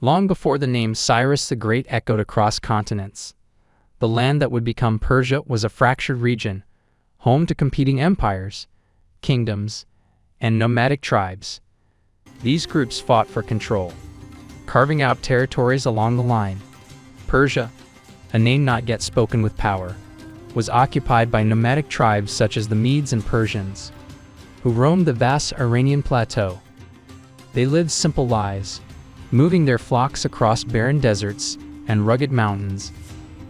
Long before the name Cyrus the Great echoed across continents, the land that would become Persia was a fractured region, home to competing empires, kingdoms, and nomadic tribes. These groups fought for control, carving out territories along the line. Persia, a name not yet spoken with power, was occupied by nomadic tribes such as the Medes and Persians, who roamed the vast Iranian plateau. They lived simple lives, moving their flocks across barren deserts and rugged mountains,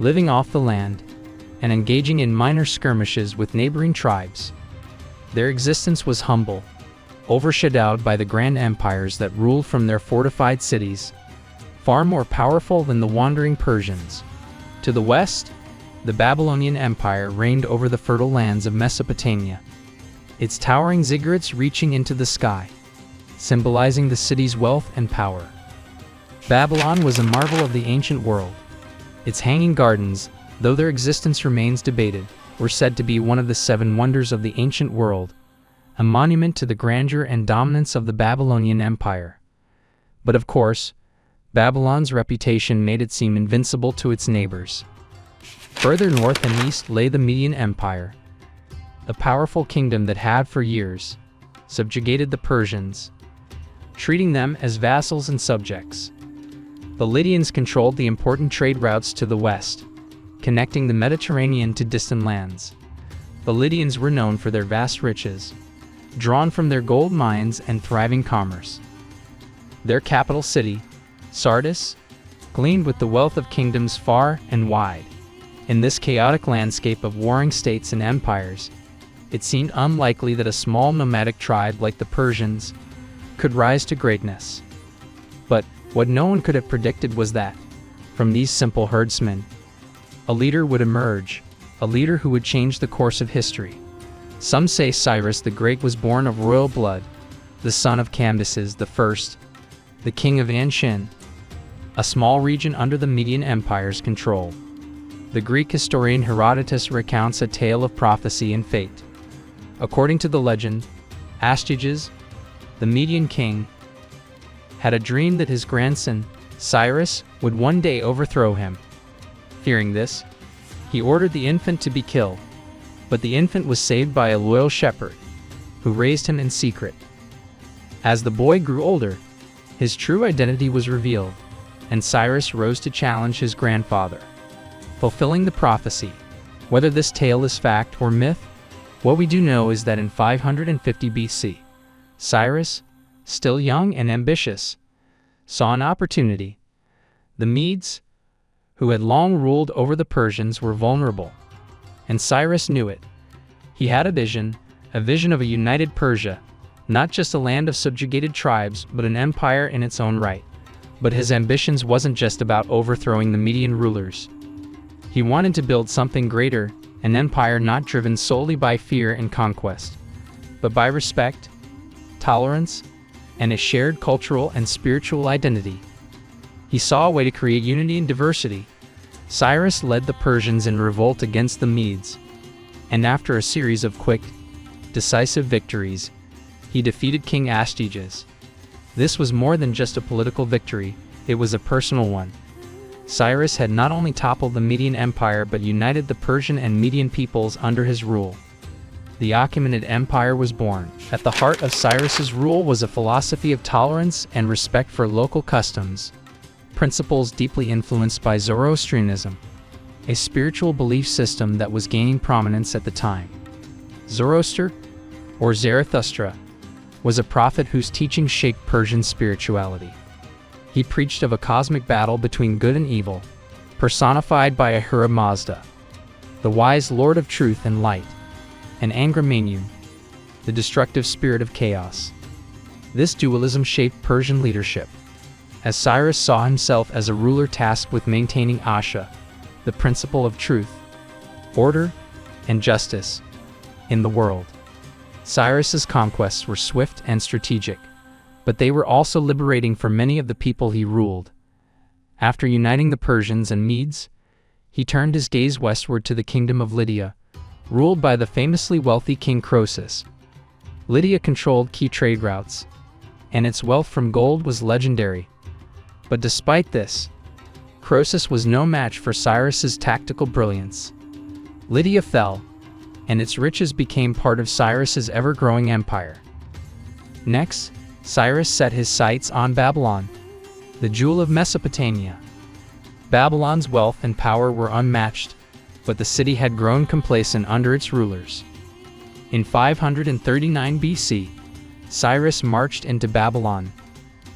living off the land, and engaging in minor skirmishes with neighboring tribes. Their existence was humble, overshadowed by the grand empires that ruled from their fortified cities, far more powerful than the wandering Persians. To the west, the Babylonian Empire reigned over the fertile lands of Mesopotamia, its towering ziggurats reaching into the sky, symbolizing the city's wealth and power. Babylon was a marvel of the ancient world. Its hanging gardens, though their existence remains debated, were said to be one of the 7 wonders of the ancient world, a monument to the grandeur and dominance of the Babylonian Empire. But of course, Babylon's reputation made it seem invincible to its neighbors. Further north and east lay the Median Empire, a powerful kingdom that had for years subjugated the Persians, treating them as vassals and subjects. The Lydians controlled the important trade routes to the west, connecting the Mediterranean to distant lands. The Lydians were known for their vast riches, drawn from their gold mines and thriving commerce. Their capital city, Sardis, gleamed with the wealth of kingdoms far and wide. In this chaotic landscape of warring states and empires, it seemed unlikely that a small nomadic tribe like the Persians could rise to greatness. But what no one could have predicted was that, from these simple herdsmen, a leader would emerge, a leader who would change the course of history. Some say Cyrus the Great was born of royal blood, the son of Cambyses I, the king of Anshin, a small region under the Median Empire's control. The Greek historian Herodotus recounts a tale of prophecy and fate. According to the legend, Astyages, the Median king, had a dream that his grandson, Cyrus, would one day overthrow him. Fearing this, he ordered the infant to be killed, but the infant was saved by a loyal shepherd, who raised him in secret. As the boy grew older, his true identity was revealed, and Cyrus rose to challenge his grandfather, fulfilling the prophecy. Whether this tale is fact or myth, what we do know is that in 550 BC, Cyrus, still young and ambitious, saw an opportunity. The Medes, who had long ruled over the Persians, were vulnerable, and Cyrus knew it. He had a vision of a united Persia, not just a land of subjugated tribes, but an empire in its own right. But his ambitions wasn't just about overthrowing the Median rulers. He wanted to build something greater, an empire not driven solely by fear and conquest, but by respect, tolerance, and a shared cultural and spiritual identity. He saw a way to create unity and diversity. Cyrus led the Persians in revolt against the Medes, and after a series of quick, decisive victories, he defeated King Astyages. This was more than just a political victory, it was a personal one. Cyrus had not only toppled the Median Empire but united the Persian and Median peoples under his rule. The Achaemenid Empire was born. At the heart of Cyrus's rule was a philosophy of tolerance and respect for local customs, principles deeply influenced by Zoroastrianism, a spiritual belief system that was gaining prominence at the time. Zoroaster, or Zarathustra, was a prophet whose teachings shaped Persian spirituality. He preached of a cosmic battle between good and evil, personified by Ahura Mazda, the wise lord of truth and light, and Angra Mainyu, the destructive spirit of chaos. This dualism shaped Persian leadership, as Cyrus saw himself as a ruler tasked with maintaining Asha, the principle of truth, order, and justice, in the world. Cyrus's conquests were swift and strategic, but they were also liberating for many of the people he ruled. After uniting the Persians and Medes, he turned his gaze westward to the kingdom of Lydia, ruled by the famously wealthy King Croesus. Lydia controlled key trade routes, and its wealth from gold was legendary. But despite this, Croesus was no match for Cyrus's tactical brilliance. Lydia fell, and its riches became part of Cyrus's ever-growing empire. Next, Cyrus set his sights on Babylon, the jewel of Mesopotamia. Babylon's wealth and power were unmatched, but the city had grown complacent under its rulers. In 539 BC, Cyrus marched into Babylon,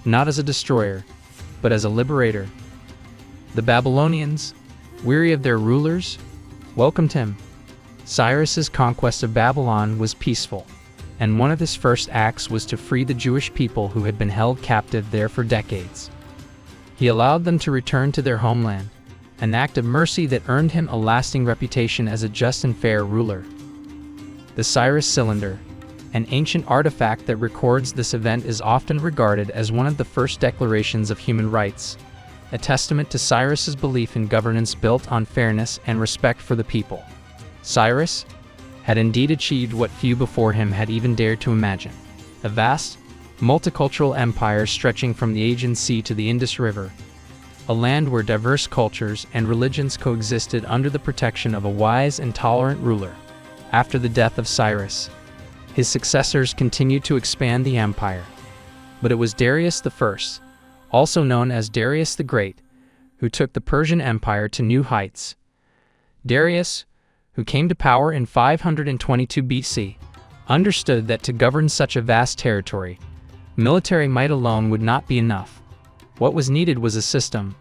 not as a destroyer, but as a liberator. The Babylonians, weary of their rulers, welcomed him. Cyrus's conquest of Babylon was peaceful, and one of his first acts was to free the Jewish people who had been held captive there for decades. He allowed them to return to their homeland, an act of mercy that earned him a lasting reputation as a just and fair ruler. The Cyrus cylinder, an ancient artifact that records this event, is often regarded as one of the first declarations of human rights, a testament to Cyrus's belief in governance built on fairness and respect for the people. Cyrus had indeed achieved what few before him had even dared to imagine: a vast, multicultural empire stretching from the Aegean Sea to the Indus River, a land where diverse cultures and religions coexisted under the protection of a wise and tolerant ruler. After the death of Cyrus, his successors continued to expand the empire. But it was Darius I, also known as Darius the Great, who took the Persian Empire to new heights. Darius, who came to power in 522 BC, understood that to govern such a vast territory, military might alone would not be enough. What was needed was a system,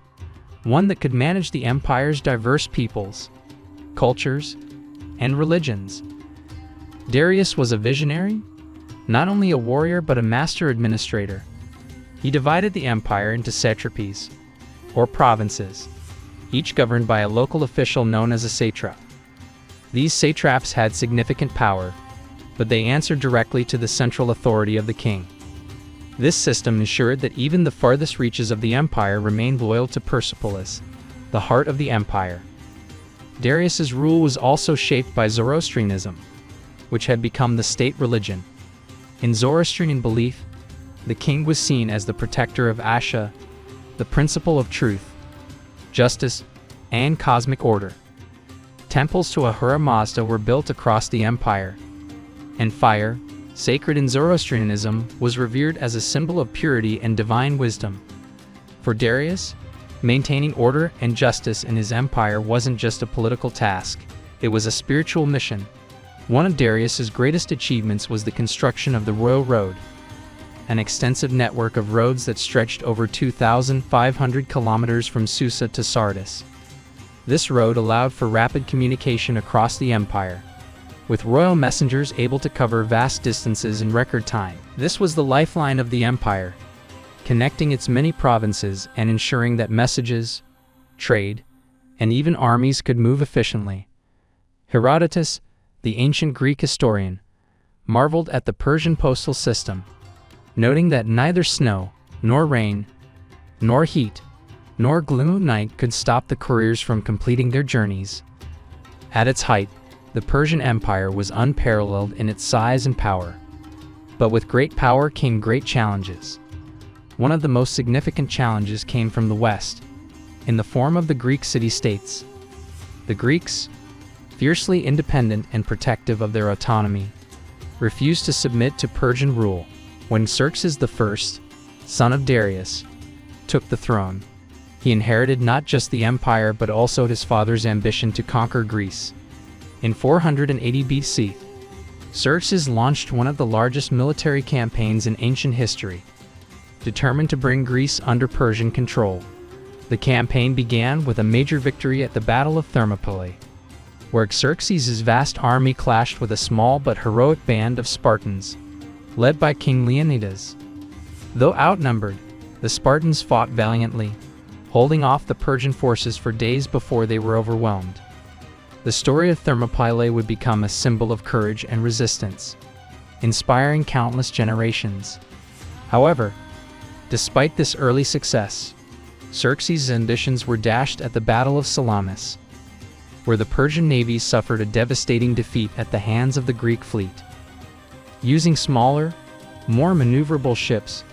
one that could manage the empire's diverse peoples, cultures, and religions. Darius was a visionary, not only a warrior but a master administrator. He divided the empire into satrapies, or provinces, each governed by a local official known as a satrap. These satraps had significant power, but they answered directly to the central authority of the king. This system ensured that even the farthest reaches of the empire remained loyal to Persepolis, the heart of the empire. Darius's rule was also shaped by Zoroastrianism, which had become the state religion. In Zoroastrian belief, the king was seen as the protector of Asha, the principle of truth, justice, and cosmic order. Temples to Ahura Mazda were built across the empire, and fire, sacred in Zoroastrianism, was revered as a symbol of purity and divine wisdom. For Darius, maintaining order and justice in his empire wasn't just a political task, it was a spiritual mission. One of Darius's greatest achievements was the construction of the Royal Road, an extensive network of roads that stretched over 2,500 kilometers from Susa to Sardis. This road allowed for rapid communication across the empire, with royal messengers able to cover vast distances in record time. This was the lifeline of the empire, connecting its many provinces and ensuring that messages, trade, and even armies could move efficiently. Herodotus, the ancient Greek historian, marveled at the Persian postal system, noting that neither snow, nor rain, nor heat, nor gloom of night could stop the couriers from completing their journeys. At its height, the Persian Empire was unparalleled in its size and power. But with great power came great challenges. One of the most significant challenges came from the west, in the form of the Greek city-states. The Greeks, fiercely independent and protective of their autonomy, refused to submit to Persian rule. When Xerxes I, son of Darius, took the throne, he inherited not just the empire but also his father's ambition to conquer Greece. In 480 BC, Xerxes launched one of the largest military campaigns in ancient history, determined to bring Greece under Persian control. The campaign began with a major victory at the Battle of Thermopylae, where Xerxes' vast army clashed with a small but heroic band of Spartans, led by King Leonidas. Though outnumbered, the Spartans fought valiantly, holding off the Persian forces for days before they were overwhelmed. The story of Thermopylae would become a symbol of courage and resistance, inspiring countless generations. However, despite this early success, Xerxes' ambitions were dashed at the Battle of Salamis, where the Persian navy suffered a devastating defeat at the hands of the Greek fleet. Using smaller, more maneuverable ships,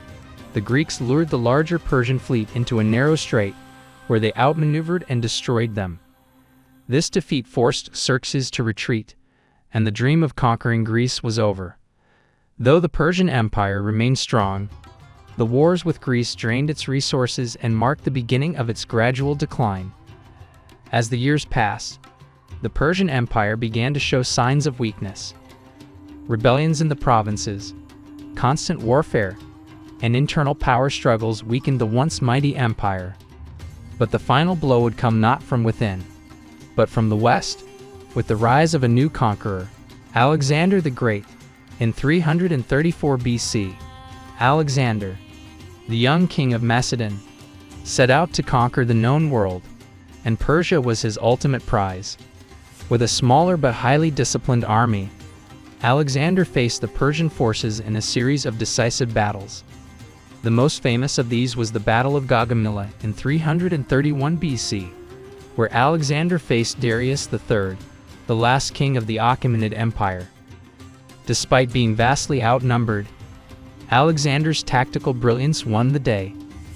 the Greeks lured the larger Persian fleet into a narrow strait, where they outmaneuvered and destroyed them. This defeat forced Xerxes to retreat, and the dream of conquering Greece was over. Though the Persian Empire remained strong, the wars with Greece drained its resources and marked the beginning of its gradual decline. As the years passed, the Persian Empire began to show signs of weakness. Rebellions in the provinces, constant warfare, and internal power struggles weakened the once mighty empire. But the final blow would come not from within, but from the west, with the rise of a new conqueror, Alexander the Great. In 334 BC, Alexander, the young king of Macedon, set out to conquer the known world, and Persia was his ultimate prize. With a smaller but highly disciplined army, Alexander faced the Persian forces in a series of decisive battles. The most famous of these was the Battle of Gaugamela in 331 BC, where Alexander faced Darius III, the last king of the Achaemenid Empire. Despite being vastly outnumbered, Alexander's tactical brilliance won the day,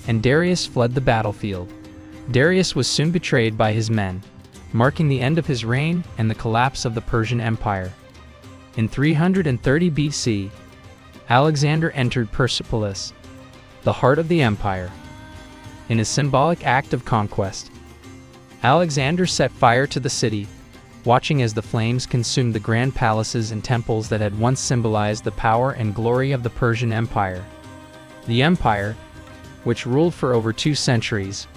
and Darius fled the battlefield. Darius was soon betrayed by his men, marking the end of his reign and the collapse of the Persian Empire. In 330 BC, Alexander entered Persepolis, the heart of the empire. In a symbolic act of conquest, Alexander set fire to the city, watching as the flames consumed the grand palaces and temples that had once symbolized the power and glory of the Persian Empire. The empire, which ruled for over 2 centuries,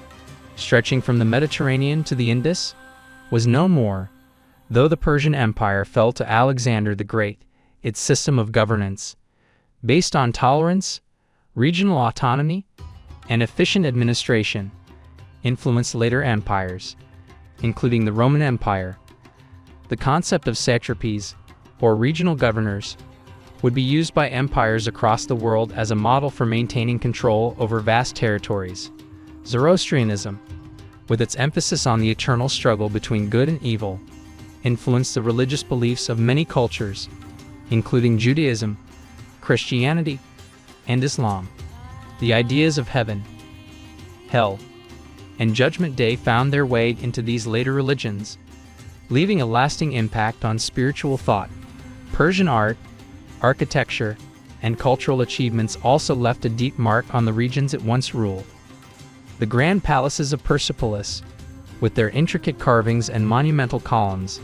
stretching from the Mediterranean to the Indus, was no more. Though the Persian Empire fell to Alexander the Great, its system of governance, based on tolerance, regional autonomy, and efficient administration, influenced later empires, including the Roman Empire. The concept of satrapies, or regional governors, would be used by empires across the world as a model for maintaining control over vast territories. Zoroastrianism, with its emphasis on the eternal struggle between good and evil, influenced the religious beliefs of many cultures, including Judaism, Christianity, and Islam. The ideas of heaven, hell, and Judgment Day found their way into these later religions, leaving a lasting impact on spiritual thought. Persian art, architecture, and cultural achievements also left a deep mark on the regions it once ruled. The grand palaces of Persepolis, with their intricate carvings and monumental columns,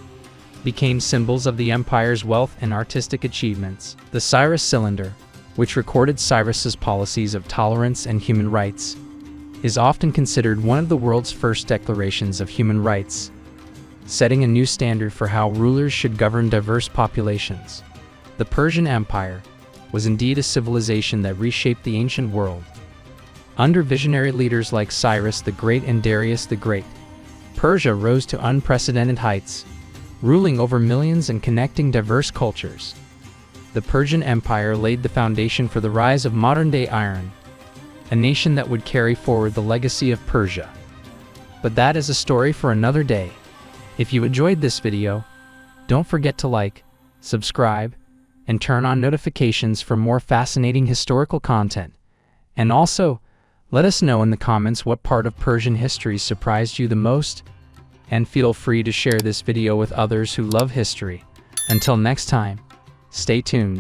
became symbols of the empire's wealth and artistic achievements. The Cyrus Cylinder, which recorded Cyrus's policies of tolerance and human rights, is often considered one of the world's first declarations of human rights, setting a new standard for how rulers should govern diverse populations. The Persian Empire was indeed a civilization that reshaped the ancient world. Under visionary leaders like Cyrus the Great and Darius the Great, Persia rose to unprecedented heights, ruling over millions and connecting diverse cultures. The Persian Empire laid the foundation for the rise of modern-day Iran, a nation that would carry forward the legacy of Persia. But that is a story for another day. If you enjoyed this video, don't forget to like, subscribe, and turn on notifications for more fascinating historical content. And also, let us know in the comments what part of Persian history surprised you the most, and feel free to share this video with others who love history. Until next time, stay tuned.